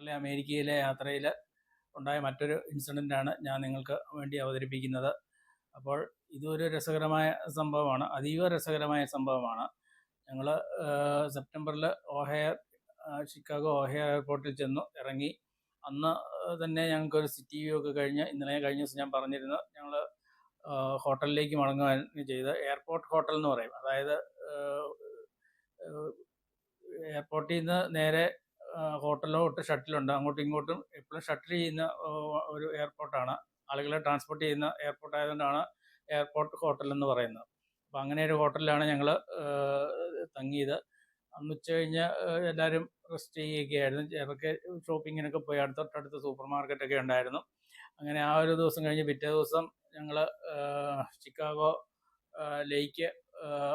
ഇന്നലെ അമേരിക്കയിലെ യാത്രയിൽ ഉണ്ടായ മറ്റൊരു ഇൻസിഡൻ്റാണ് ഞാൻ നിങ്ങൾക്ക് വേണ്ടി അവതരിപ്പിക്കുന്നത്. അപ്പോൾ ഇതൊരു രസകരമായ സംഭവമാണ്, അതീവ രസകരമായ സംഭവമാണ്. ഞങ്ങൾ സെപ്റ്റംബറിൽ ഷിക്കാഗോ ഓഹയോ എയർപോർട്ടിൽ ചെന്നു ഇറങ്ങി. അന്ന് തന്നെ ഞങ്ങൾക്കൊരു സിറ്റി വ്യൂ ഒക്കെ കഴിഞ്ഞ് കഴിഞ്ഞ ദിവസം ഞാൻ പറഞ്ഞിരുന്നു, ഞങ്ങൾ ഹോട്ടലിലേക്ക് മടങ്ങുകയാണ് ചെയ്ത്. എയർപോർട്ട് ഹോട്ടൽ എന്ന് പറയും. അതായത് എയർപോർട്ടിൽ നിന്ന് നേരെ ഹോട്ടലിലോട്ട് ഷട്ടിലുണ്ട്. അങ്ങോട്ടും ഇങ്ങോട്ടും എപ്പോഴും ഷട്ടിൽ ചെയ്യുന്ന ഒരു എയർപോർട്ടാണ്. ആളുകളെ ട്രാൻസ്പോർട്ട് ചെയ്യുന്ന എയർപോർട്ട് ആയതുകൊണ്ടാണ് എയർപോർട്ട് ഹോട്ടൽ എന്ന് പറയുന്നത്. അപ്പോൾ അങ്ങനെ ഒരു ഹോട്ടലിലാണ് ഞങ്ങൾ തങ്ങിയത്. അന്ന് ഉച്ച കഴിഞ്ഞ് എല്ലാവരും റെസ്റ്റ് ചെയ്യുകയായിരുന്നു. ചിലർക്ക് ഷോപ്പിങ്ങിനൊക്കെ പോയി. തൊട്ടടുത്ത് സൂപ്പർ മാർക്കറ്റൊക്കെ ഉണ്ടായിരുന്നു. അങ്ങനെ ആ ഒരു ദിവസം കഴിഞ്ഞ് പിറ്റേ ദിവസം ഞങ്ങൾ ഷിക്കാഗോ ലേക്ക്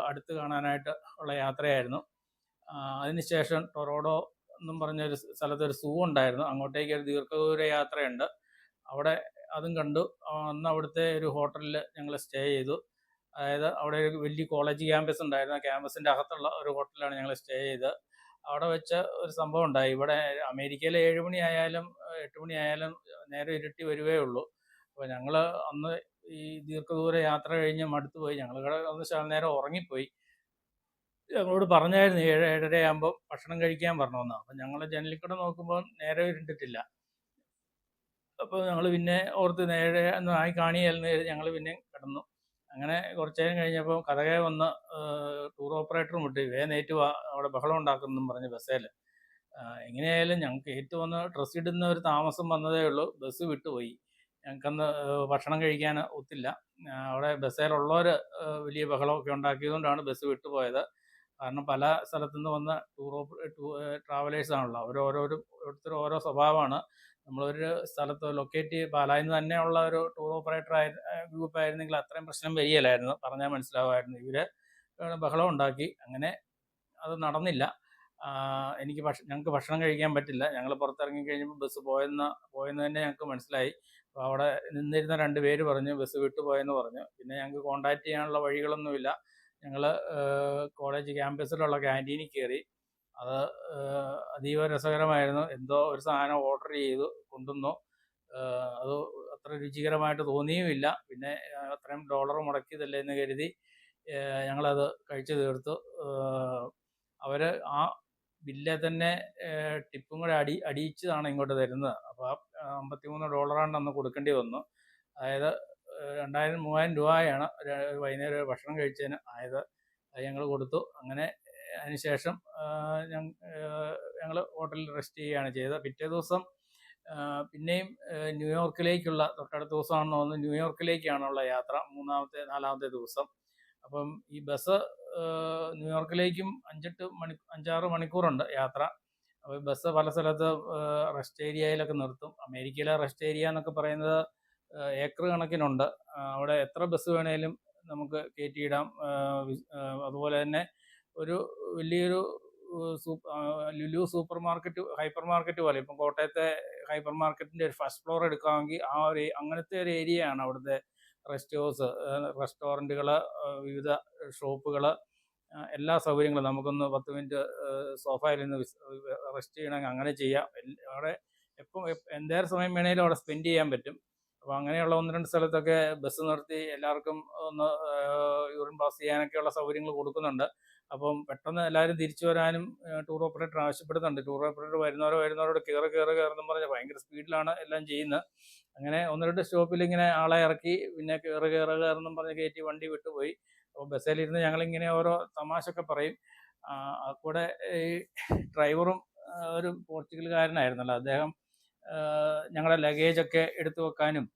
അടുത്ത് കാണാനായിട്ട് ഉള്ള യാത്രയായിരുന്നു. അതിനുശേഷം ടൊറോഡോ എന്നും പറഞ്ഞൊരു സ്ഥലത്തൊരു സൂ ഉണ്ടായിരുന്നു. അങ്ങോട്ടേക്ക് ഒരു ദീർഘദൂര യാത്രയുണ്ട്. അവിടെ അതും കണ്ടു. അന്ന് അവിടുത്തെ ഒരു ഹോട്ടലിൽ ഞങ്ങൾ സ്റ്റേ ചെയ്തു. അതായത് അവിടെ ഒരു വലിയ കോളേജ് ക്യാമ്പസ് ഉണ്ടായിരുന്നു. ആ ക്യാമ്പസിൻ്റെ അകത്തുള്ള ഒരു ഹോട്ടലിലാണ് ഞങ്ങൾ സ്റ്റേ ചെയ്തത്. അവിടെ വെച്ച് ഒരു സംഭവം ഉണ്ടായി. ഇവിടെ അമേരിക്കയിൽ 7 മണി ആയാലും 8 മണി ആയാലും നേരെ ഇരുട്ടി വരുവേ ഉള്ളൂ. അപ്പോൾ ഞങ്ങൾ അന്ന് ഈ ദീർഘദൂര യാത്ര കഴിഞ്ഞ് മടുത്തു പോയി. ഞങ്ങൾ ഒന്ന് നേരം ഉറങ്ങിപ്പോയി. ഞങ്ങളോട് പറഞ്ഞായിരുന്നു 7-7:30 ആകുമ്പോൾ ഭക്ഷണം കഴിക്കാൻ പറഞ്ഞോന്ന്. അപ്പം ഞങ്ങൾ ജനലിൽ കൂടെ നോക്കുമ്പോൾ നേരെ ഇരുണ്ടിട്ടില്ല. അപ്പോൾ ഞങ്ങൾ പിന്നെ ഓർത്ത് നേരെ ഒന്നും ആയി കാണിയായിരുന്നു. ഞങ്ങൾ പിന്നെ കിടന്നു. അങ്ങനെ കുറച്ച് നേരം കഴിഞ്ഞപ്പോൾ കഥകെ വന്ന് ടൂർ ഓപ്പറേറ്ററും വിട്ട് നേറ്റു അവിടെ ബഹളം ഉണ്ടാക്കുന്നെന്നും പറഞ്ഞ് ബസ്സേൽ. എങ്ങനെയായാലും ഞങ്ങൾക്ക് ഏറ്റവും വന്ന് ഡ്രസ്സ് ഇടുന്ന ഒരു താമസം വന്നതേ ഉള്ളൂ. ബസ് വിട്ടുപോയി. ഞങ്ങൾക്കന്ന് ഭക്ഷണം കഴിക്കാൻ ഒത്തില്ല. അവിടെ ബസ്സേലുള്ളവർ വലിയ ബഹളമൊക്കെ ഉണ്ടാക്കിയതുകൊണ്ടാണ് ബസ് വിട്ടുപോയത്. കാരണം പല സ്ഥലത്തുനിന്ന് വന്ന ട്രാവലേഴ്സാണല്ലോ. ഓരോരുത്തരും ഓരോ സ്വഭാവമാണ്. നമ്മളൊരു സ്ഥലത്ത് ലൊക്കേറ്റ് പാലായിൽ നിന്ന് തന്നെയുള്ള ഒരു ടൂർ ഓപ്പറേറ്റർ ഗ്രൂപ്പ് ആയിരുന്നെങ്കിൽ അത്രയും പ്രശ്നം വരികയില്ലായിരുന്നു, പറഞ്ഞാൽ മനസ്സിലാവുമായിരുന്നു. ഇവർ ബഹളം ഉണ്ടാക്കി. അങ്ങനെ അത് നടന്നില്ല. ഞങ്ങൾക്ക് ഭക്ഷണം കഴിക്കാൻ പറ്റില്ല. ഞങ്ങൾ പുറത്തിറങ്ങി കഴിഞ്ഞപ്പോൾ ബസ് പോയെന്ന് തന്നെ ഞങ്ങൾക്ക് മനസ്സിലായി. അപ്പോൾ അവിടെ നിന്നിരുന്ന 2 പേര് പറഞ്ഞു ബസ് വിട്ടുപോയെന്ന് പറഞ്ഞു. പിന്നെ ഞങ്ങൾക്ക് കോണ്ടാക്ട് ചെയ്യാനുള്ള വഴികളൊന്നുമില്ല. ഞങ്ങൾ കോളേജ് ക്യാമ്പസിലുള്ള ക്യാൻറ്റീനിൽ കയറി. അത് അതീവ രസകരമായിരുന്നു. എന്തോ ഒരു സാധനം ഓർഡർ ചെയ്തു കൊണ്ടുവന്നു. അത് അത്ര രുചികരമായിട്ട് തോന്നിയുമില്ല. പിന്നെ അത്രയും ഡോളർ മുടക്കിയതല്ലേ എന്ന് കരുതി ഞങ്ങളത് കഴിച്ചു തീർത്തു. അവർ ആ ബില്ലെ തന്നെ ടിപ്പും കൂടെ അടിയിച്ചതാണ് ഇങ്ങോട്ട് തരുന്നത്. അപ്പോൾ $53 അന്ന് കൊടുക്കേണ്ടി വന്നു. അതായത് 2000-3000 രൂപയാണ് വൈകുന്നേരം ഭക്ഷണം കഴിച്ചതിന് ആയത്. അത് ഞങ്ങൾ കൊടുത്തു. അങ്ങനെ അതിനുശേഷം ഞങ്ങൾ ഹോട്ടലിൽ റെസ്റ്റ് ചെയ്യുകയാണ് ചെയ്തത്. പിറ്റേ ദിവസം പിന്നെയും ന്യൂയോർക്കിലേക്കുള്ള തൊട്ടടുത്ത ദിവസമാണെന്ന് തോന്നുന്നു, ന്യൂയോർക്കിലേക്കാണുള്ള യാത്ര. 4-ാമത്തെ ദിവസം. അപ്പം ഈ ബസ് ന്യൂയോർക്കിലേക്കും 5-6 മണിക്കൂറുണ്ട് യാത്ര. അപ്പോൾ ബസ് പല സ്ഥലത്ത് റെസ്റ്റ് ഏരിയയിലൊക്കെ നിർത്തും. അമേരിക്കയിലെ റെസ്റ്റ് ഏരിയ എന്നൊക്കെ പറയുന്നത് ഏക്കർ കണക്കിനുണ്ട്. അവിടെ എത്ര ബസ് വേണേലും നമുക്ക് കയറ്റിയിടാം. അതുപോലെ തന്നെ ഒരു വലിയൊരു Lulu super market, hyper market പോലെ. ഇപ്പം കോട്ടയത്തെ ഹൈപ്പർ മാർക്കറ്റിൻ്റെ ഒരു ഫസ്റ്റ് ഫ്ലോർ എടുക്കാമെങ്കിൽ അങ്ങനത്തെ ഒരു ഏരിയയാണ് അവിടുത്തെ റെസ്റ്റ് ഹൗസ്, റെസ്റ്റോറൻറ്റുകൾ, വിവിധ ഷോപ്പുകൾ, എല്ലാ സൗകര്യങ്ങളും. നമുക്കൊന്ന് 10 മിനിറ്റ് സോഫയിൽ നിന്ന് റെസ്റ്റ് ചെയ്യണമെങ്കിൽ അങ്ങനെ ചെയ്യാം. അവിടെ എന്തേരം സമയം വേണേലും അവിടെ സ്പെൻഡ് ചെയ്യാൻ പറ്റും. അപ്പോൾ അങ്ങനെയുള്ള 1-2 സ്ഥലത്തൊക്കെ ബസ് നിർത്തി എല്ലാവർക്കും ഒന്ന് യൂറിൻ പാസ് ചെയ്യാനൊക്കെയുള്ള സൗകര്യങ്ങൾ കൊടുക്കുന്നുണ്ട്. അപ്പം പെട്ടെന്ന് എല്ലാവരും തിരിച്ചു വരാനും ടൂർ ഓപ്പറേറ്റർ ആവശ്യപ്പെടുന്നുണ്ട്. ടൂർ ഓപ്പറേറ്റർ വരുന്നവരോട് കയറെന്നും പറഞ്ഞ് ഭയങ്കര സ്പീഡിലാണ് എല്ലാം ചെയ്യുന്നത്. അങ്ങനെ 1-2 സ്റ്റോപ്പിൽ ഇങ്ങനെ ആളെ ഇറക്കി പിന്നെ കയറെന്നും പറഞ്ഞ് കയറ്റി വണ്ടി വിട്ടുപോയി. അപ്പോൾ ബസ്സിലിരുന്ന് ഞങ്ങളിങ്ങനെ ഓരോ തമാശയൊക്കെ പറയും. കൂടെ ഈ ഡ്രൈവറും ഒരു പോർച്ചുഗൽകാരനായിരുന്നല്ലോ. അദ്ദേഹം ഞങ്ങളുടെ ലഗേജൊക്കെ എടുത്തു വെക്കാനും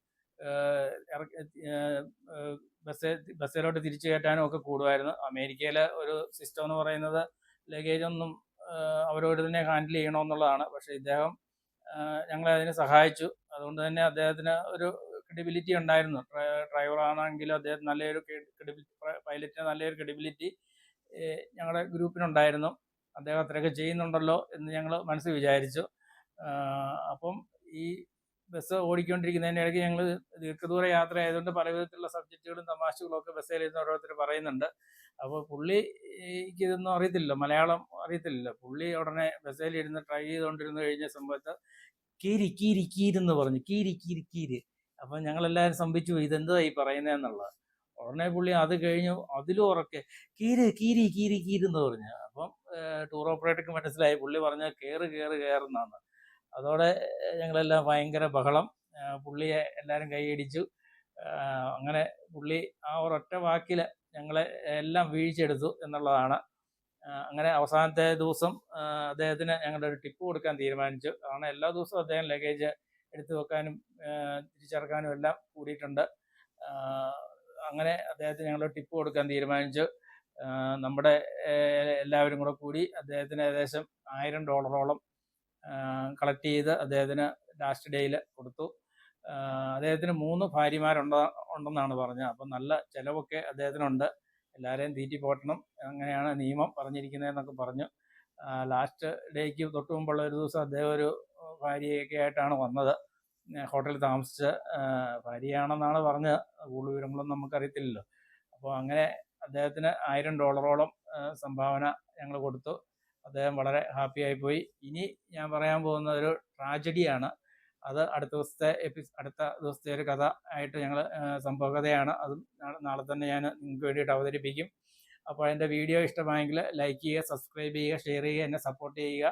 ബസ്സിലോട്ട് തിരിച്ചു കയറ്റാനും ഒക്കെ കൂടുമായിരുന്നു. അമേരിക്കയിലെ ഒരു സിസ്റ്റം എന്ന് പറയുന്നത് ലഗേജൊന്നും അവരോട് തന്നെ ഹാൻഡിൽ ചെയ്യണമെന്നുള്ളതാണ്. പക്ഷേ ഇദ്ദേഹം ഞങ്ങളെ അതിന് സഹായിച്ചു. അതുകൊണ്ട് തന്നെ അദ്ദേഹത്തിന് ഒരു ക്രെഡിബിലിറ്റി ഉണ്ടായിരുന്നു. ഡ്രൈവറാണെങ്കിലും അദ്ദേഹം നല്ലൊരു പൈലറ്റിന് നല്ലൊരു ക്രെഡിബിലിറ്റി ഞങ്ങളുടെ ഗ്രൂപ്പിനുണ്ടായിരുന്നു. അദ്ദേഹം അത്രയൊക്കെ ചെയ്യുന്നുണ്ടല്ലോ എന്ന് ഞങ്ങൾ മനസ്സിൽ വിചാരിച്ചു. അപ്പം ഈ ബസ് ഓടിക്കൊണ്ടിരിക്കുന്നതിൻ്റെ ഇടയ്ക്ക് ഞങ്ങൾ ദീർഘദൂര യാത്ര ആയതുകൊണ്ട് പല വിധത്തിലുള്ള സബ്ജക്റ്റുകളും തമാശകളും ഒക്കെ ബസ്സിലിരുന്ന് ഓരോരുത്തർ പറയുന്നുണ്ട്. അപ്പോൾ പുള്ളിക്ക് ഇതൊന്നും അറിയത്തില്ലല്ലോ, മലയാളം അറിയത്തില്ലല്ലോ. പുള്ളി ഉടനെ ബസ്സിലിരുന്ന് ട്രൈ ചെയ്തുകൊണ്ടിരുന്ന് കഴിഞ്ഞ സമയത്ത് കീരി കീരി കീരെന്ന് പറഞ്ഞു, കീരി കീരി കീര്. അപ്പം ഞങ്ങളെല്ലാവരും സംഭിച്ചു പോയി, ഇതെന്താ ഈ പറയുന്നതെന്നുള്ളത്. ഉടനെ പുള്ളി അത് കഴിഞ്ഞു അതിലും ഉറക്കെ കീര് കീരി കീരി കീരെന്ന് പറഞ്ഞു. അപ്പം ടൂർ ഓപ്പറേറ്റർക്ക് മനസ്സിലായി പുള്ളി പറഞ്ഞ കയറ് കയറ് കയറുന്നാണ്. അതോടെ ഞങ്ങളെല്ലാം ഭയങ്കര ബഹളം. പുള്ളിയെ എല്ലാവരും കൈയടിച്ചു. അങ്ങനെ പുള്ളി ആ ഒരൊറ്റ വാക്കിൽ ഞങ്ങളെ എല്ലാം വീഴ്ചയെടുത്തു എന്നുള്ളതാണ്. അങ്ങനെ അവസാനത്തെ ദിവസം അദ്ദേഹത്തിന് ഞങ്ങളൊരു ടിപ്പ് കൊടുക്കാൻ തീരുമാനിച്ചു. കാരണം എല്ലാ ദിവസവും അദ്ദേഹം ലഗേജ് എടുത്തു വെക്കാനും തിരിച്ചിറക്കാനും എല്ലാം കൂടിയിട്ടുണ്ട്. അങ്ങനെ അദ്ദേഹത്തിന് ഞങ്ങൾ ടിപ്പ് കൊടുക്കാൻ തീരുമാനിച്ചു. നമ്മുടെ എല്ലാവരും കൂടി അദ്ദേഹത്തിന് ഏകദേശം $1000 കളക്ട് ചെയ്ത് അദ്ദേഹത്തിന് ലാസ്റ്റ് ഡേയിൽ കൊടുത്തു. അദ്ദേഹത്തിന് 3 ഭാര്യമാരുണ്ടെന്നാണ് പറഞ്ഞത്. അപ്പം നല്ല ചിലവൊക്കെ അദ്ദേഹത്തിനുണ്ട്. എല്ലാവരെയും തീറ്റി പോറ്റണം, അങ്ങനെയാണ് നിയമം പറഞ്ഞിരിക്കുന്നതെന്നൊക്കെ പറഞ്ഞു. ലാസ്റ്റ് ഡേക്ക് തൊട്ട് മുമ്പുള്ള ഒരു ദിവസം അദ്ദേഹം ഒരു ഭാര്യയൊക്കെ ആയിട്ടാണ് വന്നത്. ഹോട്ടലിൽ താമസിച്ച് ഭാര്യയാണെന്നാണ് പറഞ്ഞത്. കൂടുതൽ വിവരങ്ങളൊന്നും നമുക്കറിയത്തില്ലല്ലോ. അപ്പോൾ അങ്ങനെ അദ്ദേഹത്തിന് $1000 സംഭാവന ഞങ്ങൾ കൊടുത്തു. അദ്ദേഹം വളരെ ഹാപ്പി ആയിപ്പോയി. ഇനി ഞാൻ പറയാൻ പോകുന്ന ഒരു ട്രാജഡിയാണ്. അത് അടുത്ത ദിവസത്തെ ഒരു കഥ ആയിട്ട് ഞങ്ങൾ സംഭവകഥയാണ്. അതും നാളെ തന്നെ ഞാൻ നിങ്ങൾക്ക് വേണ്ടിയിട്ട് അവതരിപ്പിക്കും. അപ്പോൾ എൻ്റെ വീഡിയോ ഇഷ്ടമായെങ്കിൽ ലൈക്ക് ചെയ്യുക, സബ്സ്ക്രൈബ് ചെയ്യുക, ഷെയർ ചെയ്യുക, എന്നെ സപ്പോർട്ട് ചെയ്യുക.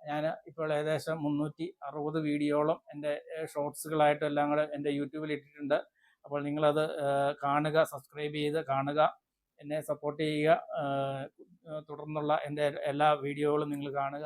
ഞാൻ ഇപ്പോൾ ഏകദേശം 360 വീഡിയോളം എൻ്റെ ഷോർട്സുകളായിട്ടും എല്ലാം കൂടെ എൻ്റെ യൂട്യൂബിൽ ഇട്ടിട്ടുണ്ട്. അപ്പോൾ നിങ്ങളത് കാണുക, സബ്സ്ക്രൈബ് ചെയ്ത് കാണുക, എന്നെ സപ്പോർട്ട് ചെയ്യുക. തുടർന്നുള്ള എൻ്റെ എല്ലാ വീഡിയോകളും നിങ്ങൾ കാണുക.